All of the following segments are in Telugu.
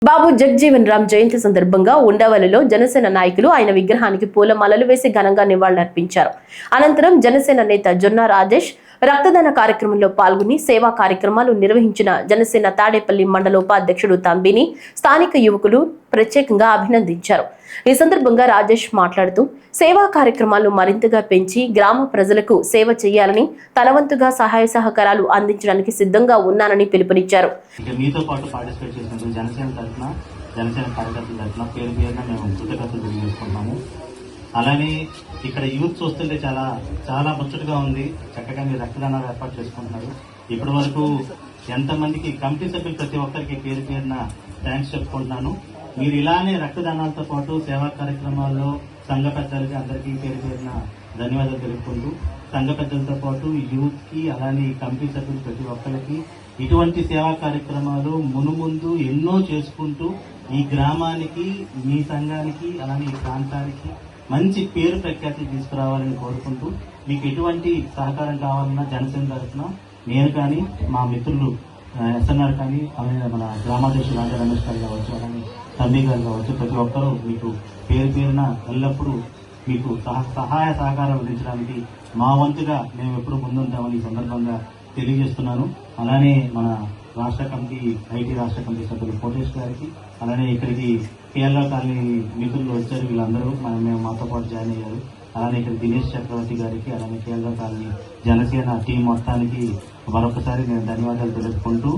బాబు జగజీవన్ రామ్ జయంతి సందర్భంగా ఉండవల్లిలో జనసేన నాయకులు ఆయన విగ్రహానికి పూలమాలలు వేసి ఘనంగా నివాళులర్పించారు. అనంతరం జనసేన నేత జొన్న రాజేష్ రక్తదాన కార్యక్రమంలో పాల్గొని సేవా కార్యక్రమాలు నిర్వహించిన జనసేన తాడేపల్లి మండల ఉపాధ్యక్షుడు తంబిని స్థానిక యువకులు ప్రత్యేకంగా అభినందించారు. ఈ సందర్భంగా రాజేష్ మాట్లాడుతూ సేవా కార్యక్రమాలు మరింతగా పెంచి గ్రామ ప్రజలకు సేవ చేయాలని, తన వంతుగా సహాయ సహకారాలు అందించడానికి సిద్ధంగా ఉన్నానని పిలుపునిచ్చారు. జనసేన కార్యకర్తల తరఫున పేరు పేరున మేము కృతజ్ఞతలు తెలియజేసుకుంటున్నాము. అలానే ఇక్కడ యూత్ చూస్తుంటే చాలా ముచ్చటగా ఉంది. చక్కగా మీరు రక్తదానాలు ఏర్పాటు చేసుకుంటున్నారు. ఇప్పటి వరకు ఎంతమందికి కమిటీ సభ్యులు ప్రతి ఒక్కరికి పేరు పేరున థ్యాంక్స్ చెప్పుకుంటున్నాను. మీరు ఇలానే రక్తదానాలతో పాటు సేవా కార్యక్రమాల్లో సంఘ పెద్దలకి అందరికీ పేరు పేరున ధన్యవాదాలు తెలుపుకుంటూ, సంఘ పెద్దలతో పాటు యూత్ కి అలానే కమిటీ సభ్యులు ప్రతి ఒక్కరికి ఇటువంటి సేవా కార్యక్రమాలు మునుముందు ఎన్నో చేసుకుంటూ ఈ గ్రామానికి, మీ సంఘానికి, అలానే ఈ ప్రాంతానికి మంచి పేరు ప్రఖ్యాతి తీసుకురావాలని కోరుకుంటూ, మీకు ఎటువంటి సహకారం కావాలన్నా జనసేన తరఫున నేను కానీ, మా మిత్రులు ఎస్ఎన్ఆర్ కానీ, అలానే మన గ్రామాధ్యక్షులు రాజా రమేష్ గారు కావచ్చు, అలానే తండ్రి గారు కావచ్చు, ప్రతి ఒక్కరూ మీకు పేరు పేరున ఎల్లప్పుడూ మీకు సహాయ సహకారం అందించడానికి మా వంతుగా మేము ఎప్పుడు ముందుంటామని ఈ సందర్భంగా తెలియజేస్తున్నాను. అలానే మన రాష్ట్ర కమిటీ, ఐటీ రాష్ట్ర కమిటీ సభ్యులు కోటేష్ గారికి, అలానే ఇక్కడికి కేరళ కాలనీ మిత్రులు వచ్చారు. వీళ్ళందరూ మేము మాతో పాటు జాయిన్ అయ్యారు. అలానే ఇక్కడ దినేష్ చక్రవర్తి గారికి, అలానే కేరళ కాలనీ జనసేన టీం మొత్తానికి మరొకసారి నేను ధన్యవాదాలు తెలుపుకుంటూ,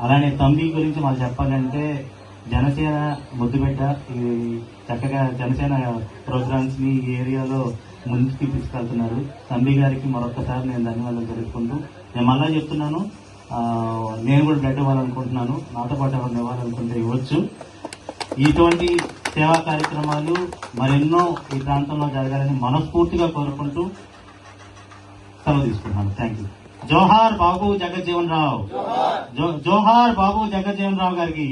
అలానే తంబి గురించి మాకు చెప్పాలంటే జనసేన ముద్దుబిడ్డ, చక్కగా జనసేన ప్రోగ్రామ్స్ ని ఈ ఏరియాలో ముందుకు తీసుకెళ్తున్నారు. తంబి గారికి మరొకసారి నేను ధన్యవాదాలు తెలుపుకుంటూ, నేను మళ్ళా చెప్తున్నాను, నేను కూడా బ్లడ్ ఇవ్వాలనుకుంటున్నాను. నాతో పాటు ఎవరిని ఇవ్వాలనుకుంటే ఇవ్వచ్చు. ఇటువంటి సేవా కార్యక్రమాలు మరెన్నో ఈ ప్రాంతంలో జరగాలని మనస్ఫూర్తిగా కోరుకుంటూ సెలవు తీసుకుంటున్నాను. Thank you. జోహార్ బాబు జగజ్జీవన్ రావు, జోహార్ బాబు జగజ్జీవన్ రావు గారికి.